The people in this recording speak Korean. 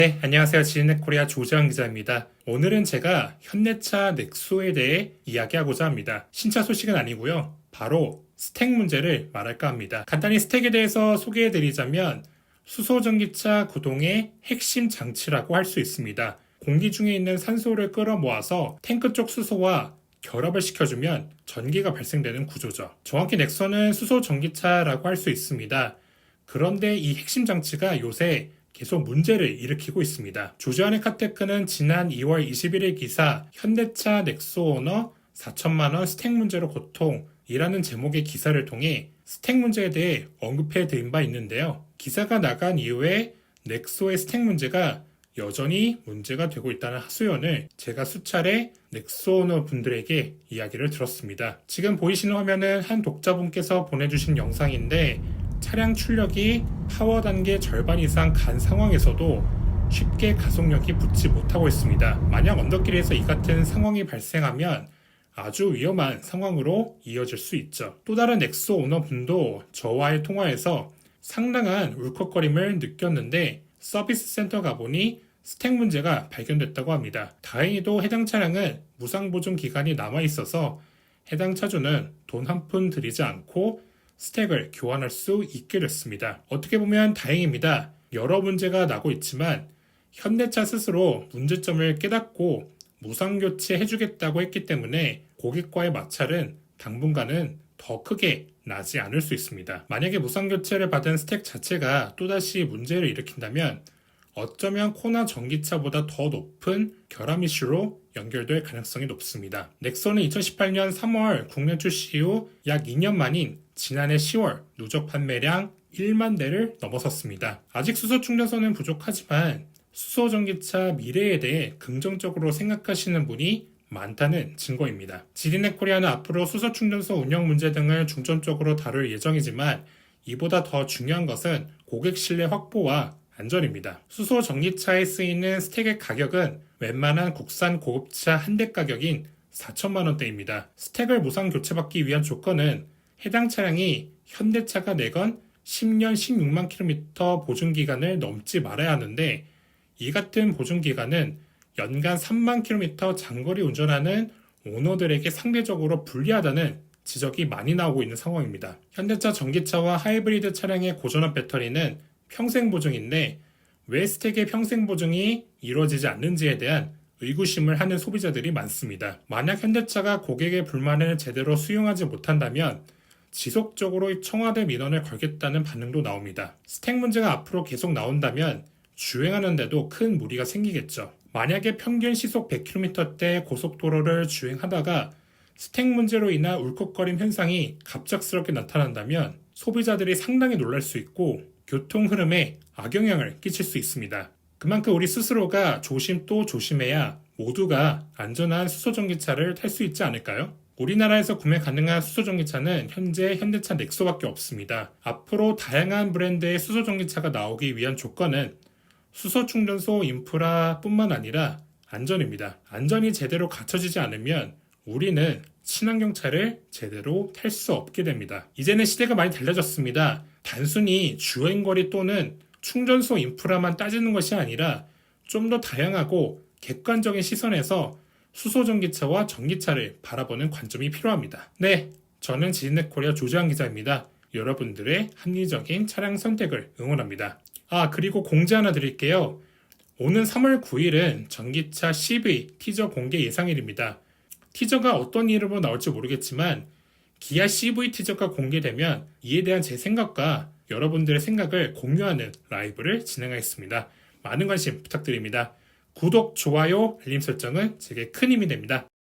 네, 안녕하세요. 지인넷코리아 조재환 기자입니다. 오늘은 제가 현대차 넥소에 대해 이야기하고자 합니다. 신차 소식은 아니고요. 바로 스택 문제를 말할까 합니다. 간단히 스택에 대해서 소개해드리자면 수소전기차 구동의 핵심 장치라고 할 수 있습니다. 공기 중에 있는 산소를 끌어모아서 탱크 쪽 수소와 결합을 시켜주면 전기가 발생되는 구조죠. 정확히 넥소는 수소전기차라고 할 수 있습니다. 그런데 이 핵심 장치가 요새 계속 문제를 일으키고 있습니다. 조재환의 카테크는 지난 2월 21일 기사 현대차 넥소 오너 4천만원 스택 문제로 고통이라는 제목의 기사를 통해 스택 문제에 대해 언급해 드린 바 있는데요. 기사가 나간 이후에 넥소의 스택 문제가 여전히 문제가 되고 있다는 하소연을 제가 수차례 넥소 오너 분들에게 이야기를 들었습니다. 지금 보이시는 화면은 한 독자분께서 보내주신 영상인데 차량 출력이 파워 단계 절반 이상 간 상황에서도 쉽게 가속력이 붙지 못하고 있습니다. 만약 언덕길에서 이 같은 상황이 발생하면 아주 위험한 상황으로 이어질 수 있죠. 또 다른 넥소 오너분도 저와의 통화에서 상당한 울컥거림을 느꼈는데 서비스 센터 가보니 스택 문제가 발견됐다고 합니다. 다행히도 해당 차량은 무상보증 기간이 남아있어서 해당 차주는 돈 한 푼 들이지 않고 스택을 교환할 수 있게 됐습니다. 어떻게 보면 다행입니다. 여러 문제가 나고 있지만 현대차 스스로 문제점을 깨닫고 무상교체 해주겠다고 했기 때문에 고객과의 마찰은 당분간은 더 크게 나지 않을 수 있습니다. 만약에 무상교체를 받은 스택 자체가 또다시 문제를 일으킨다면 어쩌면 코나 전기차보다 더 높은 결함 이슈로 연결될 가능성이 높습니다. 넥소는 2018년 3월 국내 출시 후 약 2년 만인 지난해 10월 누적 판매량 1만 대를 넘어섰습니다. 아직 수소 충전소는 부족하지만 수소 전기차 미래에 대해 긍정적으로 생각하시는 분이 많다는 증거입니다. 지리넷코리아는 앞으로 수소 충전소 운영 문제 등을 중점적으로 다룰 예정이지만 이보다 더 중요한 것은 고객 신뢰 확보와 안전입니다. 수소 전기차에 쓰이는 스택의 가격은 웬만한 국산 고급차 한 대 가격인 4천만 원대입니다. 스택을 무상 교체받기 위한 조건은 해당 차량이 현대차가 내건 10년 16만 킬로미터 보증기간을 넘지 말아야 하는데 이 같은 보증기간은 연간 3만 킬로미터 장거리 운전하는 오너들에게 상대적으로 불리하다는 지적이 많이 나오고 있는 상황입니다. 현대차 전기차와 하이브리드 차량의 고전압 배터리는 평생 보증인데 왜 스택의 평생 보증이 이루어지지 않는지에 대한 의구심을 하는 소비자들이 많습니다. 만약 현대차가 고객의 불만을 제대로 수용하지 못한다면 지속적으로 청와대 민원을 걸겠다는 반응도 나옵니다. 스택 문제가 앞으로 계속 나온다면 주행하는데도 큰 무리가 생기겠죠. 만약에 평균 시속 100km대 고속도로를 주행하다가 스택 문제로 인한 울컥거림 현상이 갑작스럽게 나타난다면 소비자들이 상당히 놀랄 수 있고 교통 흐름에 악영향을 끼칠 수 있습니다. 그만큼 우리 스스로가 조심 또 조심해야 모두가 안전한 수소전기차를 탈 수 있지 않을까요? 우리나라에서 구매 가능한 수소전기차는 현재 현대차 넥소밖에 없습니다. 앞으로 다양한 브랜드의 수소전기차가 나오기 위한 조건은 수소충전소 인프라뿐만 아니라 안전입니다. 안전이 제대로 갖춰지지 않으면 우리는 친환경차를 제대로 탈 수 없게 됩니다. 이제는 시대가 많이 달라졌습니다. 단순히 주행거리 또는 충전소 인프라만 따지는 것이 아니라 좀 더 다양하고 객관적인 시선에서 수소전기차와 전기차를 바라보는 관점이 필요합니다. 네, 저는 지인넷코리아 조재환 기자입니다. 여러분들의 합리적인 차량 선택을 응원합니다. 그리고 공지 하나 드릴게요. 오는 3월 9일은 전기차 CV 티저 공개 예상일입니다. 티저가 어떤 이름으로 나올지 모르겠지만 기아 CV 티저가 공개되면 이에 대한 제 생각과 여러분들의 생각을 공유하는 라이브를 진행하겠습니다. 많은 관심 부탁드립니다. 구독, 좋아요, 알림 설정은 제게 큰 힘이 됩니다.